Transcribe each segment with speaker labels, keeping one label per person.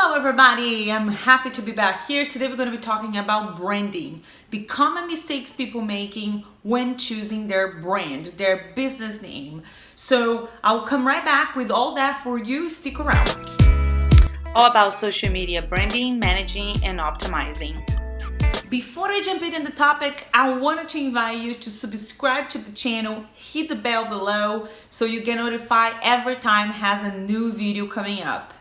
Speaker 1: Hello everybody, I'm happy to be back here. Today we're going to be talking about branding, the common mistakes people making when choosing their brand, their business name. So I'll come right back with all that for you. Stick around. All about social media branding, managing, and optimizing. Before I jump into the topic, I wanted to invite you to subscribe to the channel, hit the bell below so you get notified every time it has a new video coming up.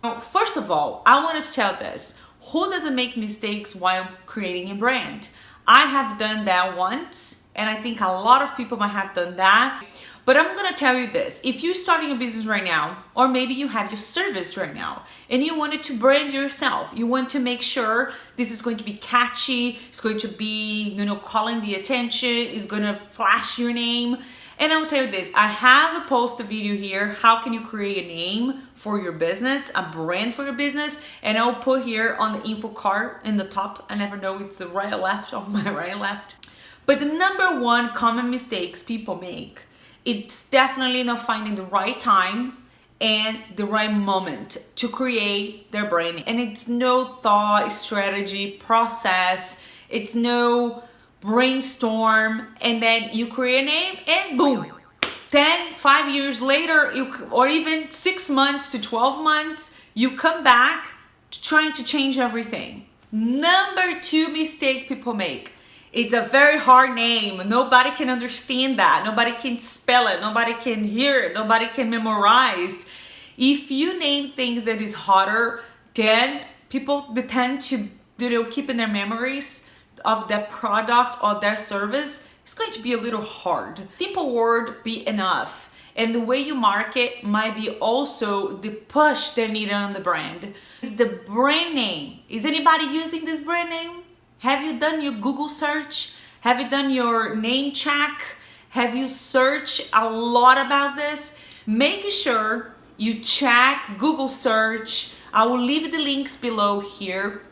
Speaker 1: Now, first of all, I want to tell this. Who doesn't make mistakes while creating a brand? I have done that once, and I think a lot of people might have done that. But I'm going to tell you this. If you're starting a business right now, or maybe you have your service right now, and you wanted to brand yourself, you want to make sure this is going to be catchy, it's going to be, calling the attention, it's going to flash your name. And I will tell you this, I have posted a video here, how can you create a name for your business, a brand for your business, and I'll put here on the info card in the top. I never know it's the right or left of my right or left. But the number one common mistakes people make, it's definitely not finding the right time and the right moment to create their brand. And it's no thought, strategy, process, it's no brainstorm, and then you create a name and boom, 5 years later, or even 6 months to 12 months, you come back trying to change everything. Number two mistake people make, it's a very hard name. Nobody can understand that. Nobody can spell it. Nobody can hear it. Nobody can memorize. If you name things that is harder, then people they tend to keep in their memories of that product or their service. It's going to be a little hard. Simple word be enough. And the way you market might be also the push they need on the brand. Is the brand name. Is anybody using this brand name? Have you done your Google search? Have you done your name check? Have you searched a lot about this? Make sure you check Google search. I will leave the links below here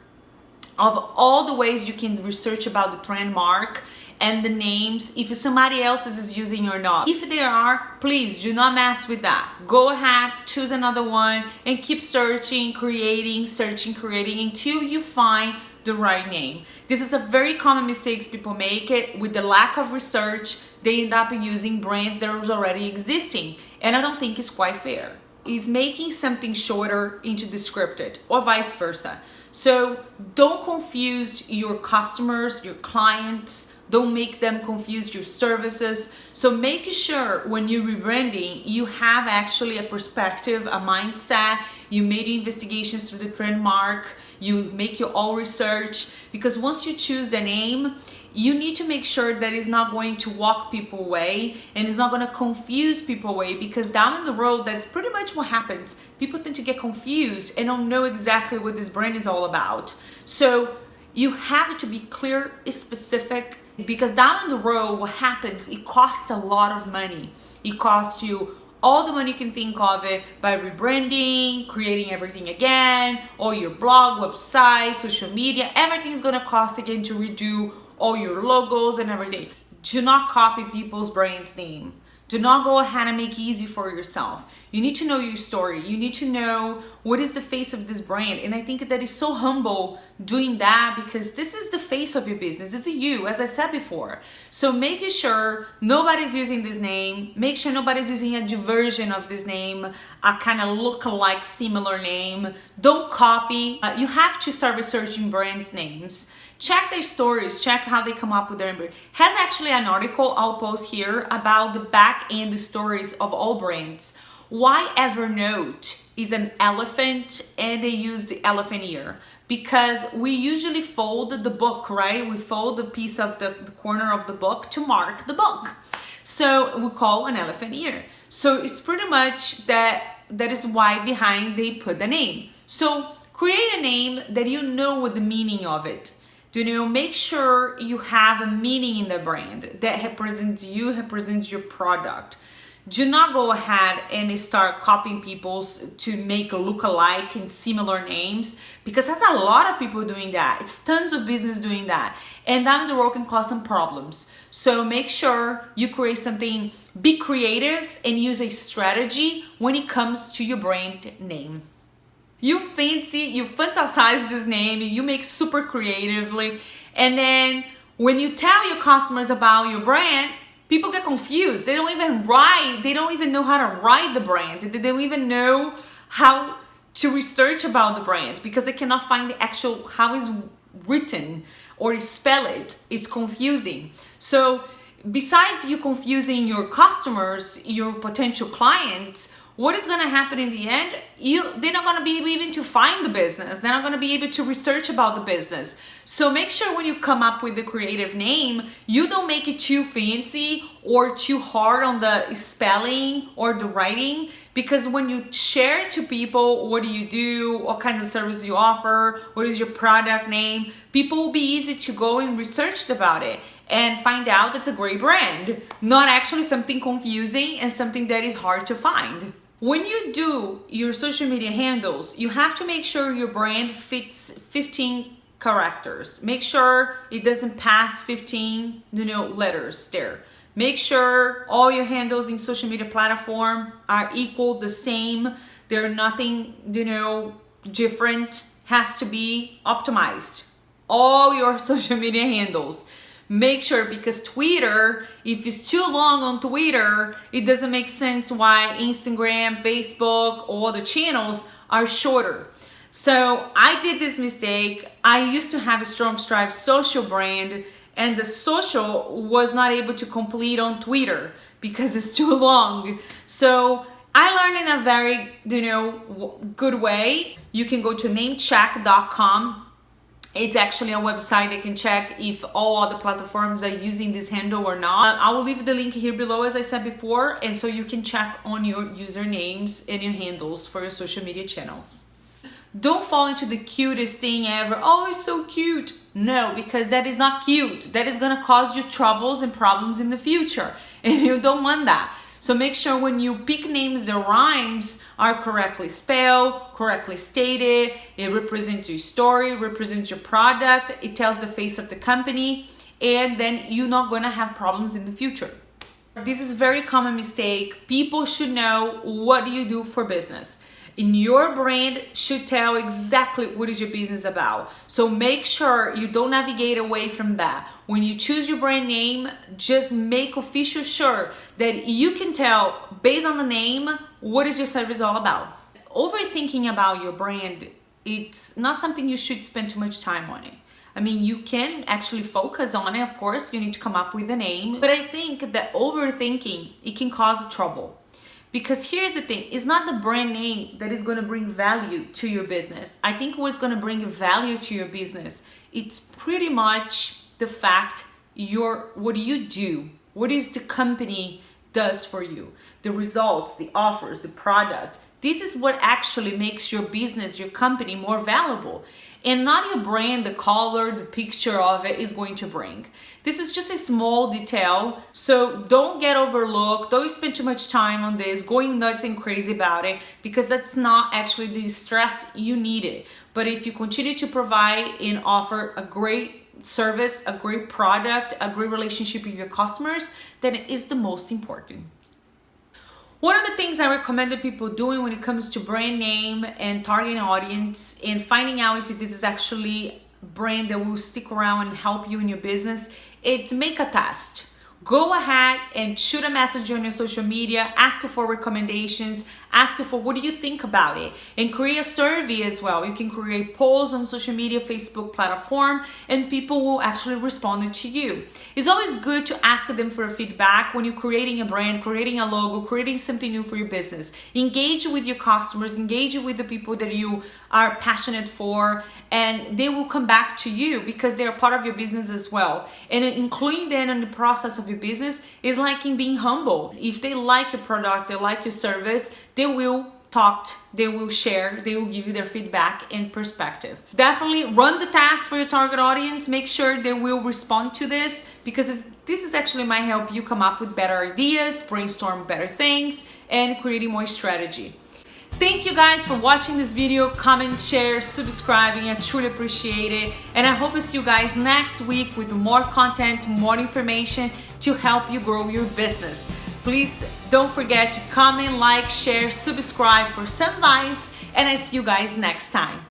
Speaker 1: of all the ways you can research about the trademark and the names, if somebody else is using or not. If they are, please do not mess with that. Go ahead, choose another one, and keep searching, creating until you find the right name. This is a very common mistake people make it with the lack of research. They end up using brands that are already existing, and I don't think it's quite fair. Is making something shorter into descripted or vice versa. So don't confuse your customers, your clients. Don't make them confuse your services. So make sure when you're rebranding, you have actually a perspective, a mindset. You made investigations through the trademark. You make your own research, because once you choose the name, you need to make sure that it's not going to walk people away and it's not going to confuse people away, because down the road, that's pretty much what happens. People tend to get confused and don't know exactly what this brand is all about. So you have to be clear, specific, because down the road, what happens, it costs a lot of money. It costs you all the money you can think of it by rebranding, creating everything again, or your blog, website, social media, everything's gonna cost again to redo all your logos and everything. Do not copy people's brand's name. Do not go ahead and make it easy for yourself. You need to know your story. You need to know what is the face of this brand. And I think that is so humble doing that, because this is the face of your business. This is you, as I said before. So making sure nobody's using this name. Make sure nobody's using a diversion of this name, a kind of look-alike similar name. Don't copy. You have to start researching brands' names. Check their stories, check how they come up with their brand. Has actually an article I'll post here about the back end stories of all brands. Why Evernote is an elephant and they use the elephant ear? Because we usually fold the book, right? We fold the piece of the corner of the book to mark the book. So we call an elephant ear. So it's pretty much that is why behind they put the name. So create a name that you know what the meaning of it. Make sure you have a meaning in the brand that represents you, represents your product. Do not go ahead and start copying people's to make look alike and similar names, because that's a lot of people doing that. It's tons of business doing that. And down the road can cause some problems. So make sure you create something, be creative and use a strategy when it comes to your brand name. You fancy, you fantasize this name, you make super creatively, and then when you tell your customers about your brand, people get confused. They don't even know how to write the brand. They don't even know how to research about the brand because they cannot find the actual, how it's written or spell it. It's confusing. So besides you confusing your customers, your potential clients, what is going to happen in the end? They're not going to be able to find the business. They're not going to be able to research about the business. So make sure when you come up with the creative name, you don't make it too fancy or too hard on the spelling or the writing, because when you share to people, what do you do, what kinds of services you offer, what is your product name, people will be easy to go and research about it and find out it's a great brand, not actually something confusing and something that is hard to find. When you do your social media handles, you have to make sure your brand fits 15 characters. Make sure it doesn't pass 15, letters there. Make sure all your handles in social media platform are equal, the same. They're nothing, different. Has to be optimized. All your social media handles. Make sure, because Twitter, if it's too long on Twitter, it doesn't make sense why Instagram, Facebook, or other channels are shorter. So I did this mistake. I used to have a Strong Strive social brand, and the social was not able to complete on Twitter because it's too long. So I learned in a very, good way. You can go to namecheck.com. It's actually a website that can check if all other platforms are using this handle or not. I will leave the link here below, as I said before, and so you can check on your usernames and your handles for your social media channels. Don't fall into the cutest thing ever. Oh, it's so cute. No, because that is not cute. That is gonna cause you troubles and problems in the future, and you don't want that. So make sure when you pick names, the rhymes are correctly spelled, correctly stated. It represents your story, represents your product. It tells the face of the company, and then you're not gonna have problems in the future. This is a very common mistake. People should know what do you do for business. And your brand should tell exactly what is your business about. So make sure you don't navigate away from that. When you choose your brand name, just make official sure that you can tell based on the name what is your service all about. Overthinking about your brand, it's not something you should spend too much time on it. I mean, you can actually focus on it, of course, you need to come up with a name, but I think that overthinking, it can cause trouble. Because here's the thing, it's not the brand name that is going to bring value to your business. I think what's going to bring value to your business, it's pretty much the fact what do you do? What is the company does for you? The results, the offers, the product. This is what actually makes your business, your company more valuable. And not your brand, the color, the picture of it is going to bring. This is just a small detail, so don't get overlooked. Don't spend too much time on this, going nuts and crazy about it, because that's not actually the stress you needed. But if you continue to provide and offer a great service, a great product, a great relationship with your customers, then it is the most important. One of the things I recommended people doing when it comes to brand name and targeting audience and finding out if this is actually a brand that will stick around and help you in your business, it's make a test. Go ahead and shoot a message on your social media, ask for recommendations, ask for what do you think about it, and create a survey as well. You can create polls on social media, Facebook platform, and people will actually respond to you. It's always good to ask them for feedback when you're creating a brand, creating a logo, creating something new for your business. Engage with your customers, engage with the people that you are passionate for, and they will come back to you because they are part of your business as well. And including them in the process of your business is like in being humble. If they like your product, they like your service, they will talk, they will share, they will give you their feedback and perspective. Definitely run the test for your target audience. Make sure they will respond to this, because this is actually might help you come up with better ideas, brainstorm better things, and creating more strategy. Thank you guys for watching this video. Comment, share, subscribing. I truly appreciate it. And I hope to see you guys next week with more content, more information to help you grow your business. Please don't forget to comment, like, share, subscribe for some vibes, and I see you guys next time.